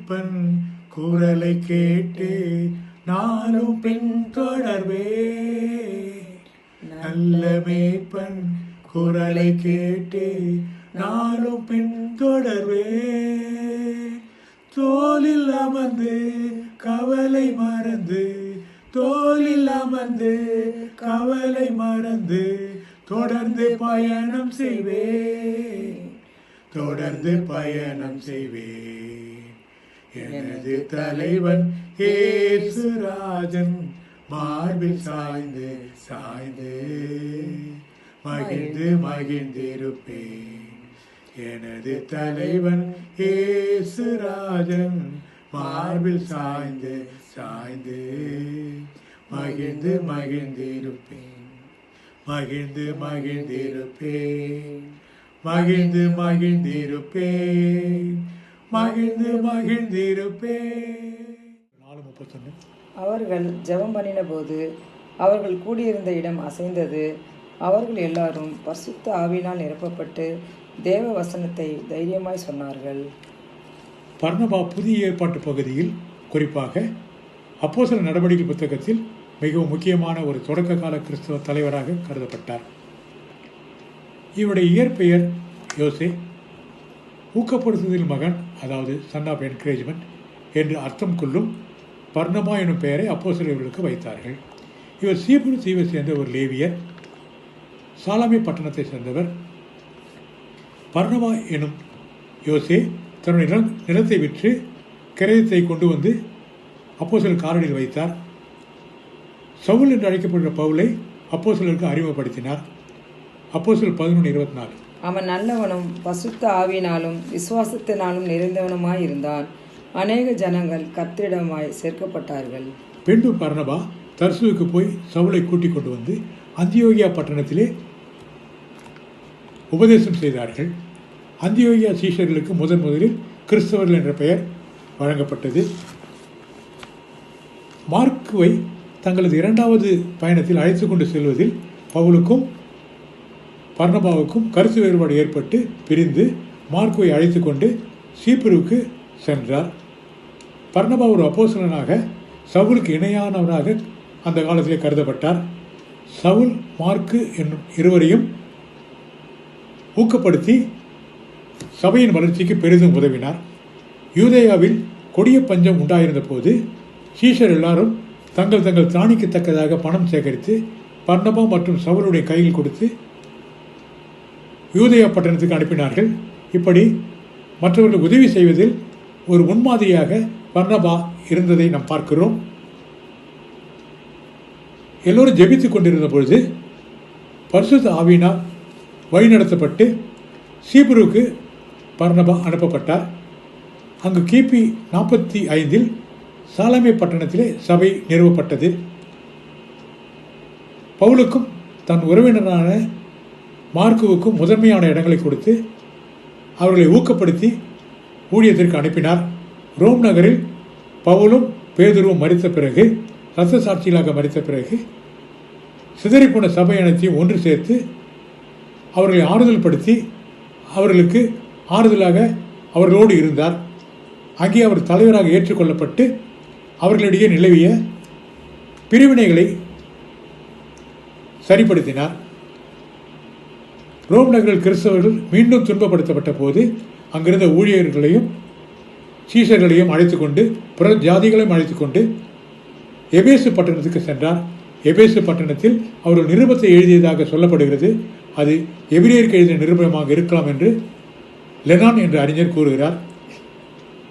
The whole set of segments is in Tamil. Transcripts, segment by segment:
மேய்ப்பன் குரலை கேட்டு நானும் பின்தொடர்வே. நல்ல மேய்ப்பன் குரலை கேட்டு நானும் பின்தொடர்வே. தோளில் அமர்ந்து கவலை மறந்து, தோளில் அமர்ந்து கவலை மறந்து தொடர்ந்து பயணம் செய்வே, தொடர்ந்து பயணம் செய்வே. எனது தலைவன் இயேசுராஜன் மார்பில் சாய்ந்து சாய்ந்து மகிழ்ந்து மகிழ்ந்திருப்பேன். எனது தலைவன் இயேசுராஜன் மார்பில் சாய்ந்து சாய்ந்து மகிழ்ந்து மகிழ்ந்திருப்பேன், மகிழ்ந்து மகிழ்ந்திருப்பேன், மகிழ்ந்து மகிழ்ந்திருப்பேன், மகிழ்ந்து மகிழ்ந்திருப்பேன். 4:31. அவர்கள் ஜெபம் பண்ணின போது அவர்கள் கூடியிருந்த இடம் அசைந்தது. அவர்கள் எல்லாரும் பரிசுத்த ஆவியினால் நிரப்பப்பட்டு தேவ வசனத்தை தைரியமாய் சொன்னார்கள். பர்னபா புதிய ஏற்பாட்டு பகுதியில், குறிப்பாக அப்போஸ்தலர் நடவடிக்கை புத்தகத்தில் மிகவும் முக்கியமான ஒரு தொடக்க கால கிறிஸ்தவ தலைவராக கருதப்பட்டார். இவருடைய இயற்பெயர் யோசே. ஊக்கப்படுத்துதல் மகன், அதாவது சன் ஆஃப் என்கரேஜ்மெண்ட் என்று அர்த்தம் கொள்ளும் பர்னபா எனும் பெயரை அப்போஸ்தலர்களுக்கு வைத்தார்கள். இவர் சீப்ரு தீவை சேர்ந்த ஒரு லேவியர், சாலமே பட்டணத்தை சேர்ந்தவர். பர்னபா எனும் யோசே தன்னுடைய நிலத்தை விற்று கிரயத்தை கொண்டு வந்து அப்போஸ்தலர் காலடியில் வைத்தார். சவுல் என்று அழைக்கப்படுகிற பவுலை அப்போஸ்தலருக்கு அறிமுகப்படுத்தினார். அப்போஸ்தலர் 11:24. அவன் நல்லவனும் பரிசுத்த ஆவியினாலும் விசுவாசத்தினாலும் நிறைந்தவனுமாய் இருந்தான். அநேக ஜனங்கள் கர்த்தரிடமாய் சேர்க்கப்பட்டார்கள். பின்பு பர்னபா தர்சுவுக்கு போய் சவுலை கூட்டிக் கொண்டு வந்து அந்தியோகியா பட்டணத்திலே உபதேசம் செய்தார்கள். அந்தியோகியா சீஷர்களுக்கு முதலில் கிறிஸ்தவர்கள் என்ற பெயர் வழங்கப்பட்டது. மார்க்குவை தங்களது 2வது பயணத்தில் அழைத்து கொண்டு செல்வதில் பவுலுக்கும் பர்னபாவுக்கும் கருத்து வேறுபாடு ஏற்பட்டு பிரிந்து மார்க்குவை அழைத்து கொண்டு சீப்ருவுக்கு சென்றார். பர்னபா ஒரு அப்போஸ்தலனாக சவுலுக்கு இணையானவராக அந்த காலத்திலே கருதப்பட்டார். சவுல் மார்க்கு என்னும் இருவரையும் ஊக்கப்படுத்தி சபையின் வளர்ச்சிக்கு பெரிதும் உதவினார். யூதேயாவில் கொடிய பஞ்சம் உண்டாயிருந்த போது சீஷர் எல்லாரும் தங்கள் தங்கள் திராணிக்கத்தக்கதாக பணம் சேகரித்து பர்னபா மற்றும் சவுலுடைய கையில் கொடுத்து யூதேயா பட்டணத்துக்கு அனுப்பினார்கள். இப்படி மற்றவர்களுக்கு உதவி செய்வதில் ஒரு முன்மாதிரியாக பர்னபா இருந்ததை நாம் பார்க்கிறோம். எல்லோரும் ஜெபித்து கொண்டிருந்த பொழுது பரிசுத்த ஆவியினால் வழிநடத்தப்பட்டு சீப்ருவுக்கு பர்னபா அனுப்பப்பட்டார். அங்கு கிபி 45 சாலமே பட்டணத்திலே சபை நிறுவப்பட்டது. பவுலுக்கும் தன் உறவினரான மார்க்குவுக்கும் முதன்மையான இடங்களை கொடுத்து அவர்களை ஊக்கப்படுத்தி ஊழியத்திற்கு அனுப்பினார். ரோம் நகரில் பவுலும் பேதுருவும் மரித்த பிறகு, இரத்த சாட்சிகளாக மரித்த பிறகு, சிதறிப்போன சபை அனைத்தையும் ஒன்று சேர்த்து அவர்களை ஆறுதல் படுத்தி அவர்களுக்கு ஆறுதலாக அவர்களோடு இருந்தார். அங்கே அவர் தலைவராக ஏற்றுக்கொள்ளப்பட்டு அவர்களிடையே நிலவிய பிரிவினைகளை சரிப்படுத்தினார். ரோம் நகரில் கிறிஸ்தவர்கள் மீண்டும் துன்பப்படுத்தப்பட்ட போது அங்கிருந்த ஊழியர்களையும் சீஷர்களையும் அழைத்து கொண்டு புற ஜாதிகளையும் அழைத்து கொண்டு எபேசு பட்டணத்துக்கு சென்றார். எபேசு பட்டணத்தில் அவர் ஒரு நிருபத்தை எழுதியதாக சொல்லப்படுகிறது. அது எபிரேயருக்கு எழுதிய நிருபமாக இருக்கலாம் என்று லெனான் என்ற அறிஞர் கூறுகிறார்.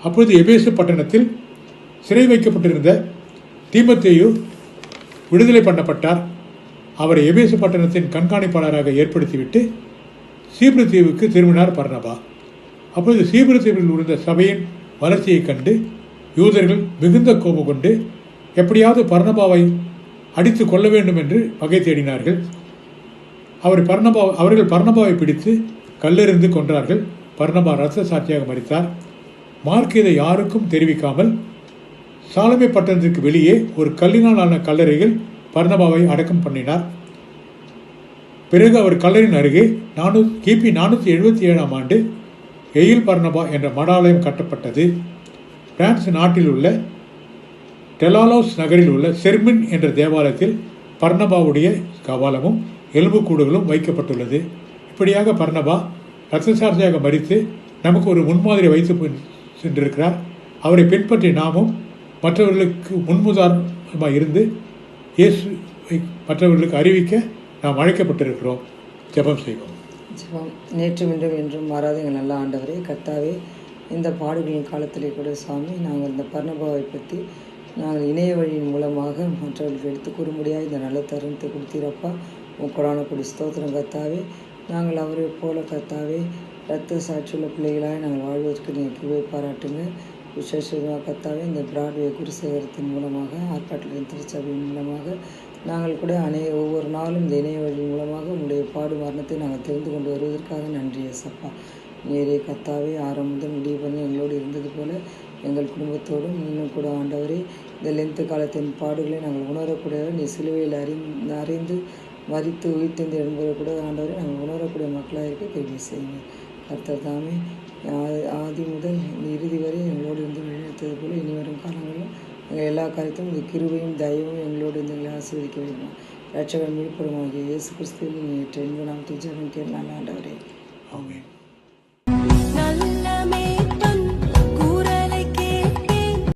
அப்பொழுது எபேசு பட்டணத்தில் சிறை வைக்கப்பட்டிருந்த தீமோத்தேயு விடுதலை பண்ணப்பட்டார். அவரை எபேசு பட்டணத்தின் கண்காணிப்பாளராக ஏற்படுத்திவிட்டு சீப்ரு தீவுக்கு திரும்பினார் பர்னபா. அப்பொழுது சீப்ரு தீவில் இருந்த சபையின் வளர்ச்சியை கண்டு யூதர்கள் மிகுந்த கோபம் கொண்டு எப்படியாவது பர்னபாவை அடித்து கொள்ள வேண்டும் என்று வகை தேடினார்கள். அவர்கள் பர்னபாவை பிடித்து கல்லெறிந்து கொன்றார்கள். பர்னபா இரத்த சாட்சியாக மரித்தார். மார்க் இதை யாருக்கும் தெரிவிக்காமல் சாலமே பட்டணத்திற்கு வெளியே ஒரு கல்லினால் ஆன கல்லறையில் பர்னபாவை அடக்கம் பண்ணினார். பிறகு அவர் கல்லறையின் அருகே கிபி 477 எயில் பர்னபா என்ற மடாலயம் கட்டப்பட்டது. பிரான்ஸ் நாட்டில் உள்ள டெலாலோஸ் நகரில் உள்ள செர்மின் என்ற தேவாலயத்தில் பர்னபாவுடைய கபாலமும் எலும்புக்கூடுகளும் வைக்கப்பட்டுள்ளது. இப்படியாக பர்னபா இரத்தசாட்சியாக மரித்து நமக்கு ஒரு முன்மாதிரி வைத்து சென்றிருக்கிறார். அவரை பின்பற்றி நாமும் மற்றவர்களுக்கு முன்முதாரணமாக இருந்து இயேசுவை மற்றவர்களுக்கு அறிவிக்க நாம் அழைக்கப்பட்டிருக்கிறோம். ஜெபம் செய்வோம். ஜெபம். நேற்றும் இன்றும் என்றும் மாறாத எங்கள் நல்ல ஆண்டவரே, கர்த்தாவே, இந்த பாடுகளின் காலத்திலே கூட சுவாமி நாங்கள் இந்த பர்னபாவை பற்றி நாங்கள் இணைய வழியின் மூலமாக மற்றவர்களுக்கு எடுத்து கூறும்படியாக இந்த நல்ல தருணத்தை கொடுத்தீரப்பா. உங்களான கொடி ஸ்தோத்திரம் கர்த்தாவே. நாங்கள் அவரை போல கர்த்தாவே இரத்த சாட்சியுள்ள பிள்ளைகளாக நாங்கள் வாழ்வதற்கு நீங்கள் கிருபை பாராட்டுங்க. விசேஷமாக கர்த்தாவே, இந்த பிராட்வே குருசேகரத்தின் மூலமாக ஆற்காட்டிலின் திருச்சபையின் மூலமாக நாங்கள் கூட ஒவ்வொரு நாளும் இந்த இணைய வழி மூலமாக உங்களுடைய பாடு மரணத்தை நாங்கள் தெரிந்து கொண்டு வருவதற்காக நன்றி ஏசப்பா. நீரே கர்த்தாவே, ஆரம்பம் முதல் முடிவு பண்ணி எங்களோடு இருந்தது போல எங்கள் குடும்பத்தோடும் இன்னும் கூட ஆண்டவரே இந்த லென்த்து காலத்தின் பாடுகளை நாங்கள் உணரக்கூடிய நீ சிலுவையில் அறிந்து மரித்து உயிர்த்தெந்து என்பதை கூட ஆண்டவரை நாங்கள் உணரக்கூடிய மக்களாக இருக்க கேள்வி செய்யுங்க. கர்த்தர் தாமே ஆதி முதல் இறுதி வரை எங்களோடு இருந்து நினைத்தது போல இனி வரும் காலங்களிலும் எங்கள் எல்லா காரியத்திலும் இந்த கிருபையும் தயவும் எங்களோடு இருந்து எங்களை ஆசீர்வதிக்க வேண்டும். ரட்சகர் மீட்பருமாகிய இயேசு கிறிஸ்துவின் நேற்று என்பது நாம் ஜெபம் கேட்கலாம் ஆண்டவரே. ஆமென்.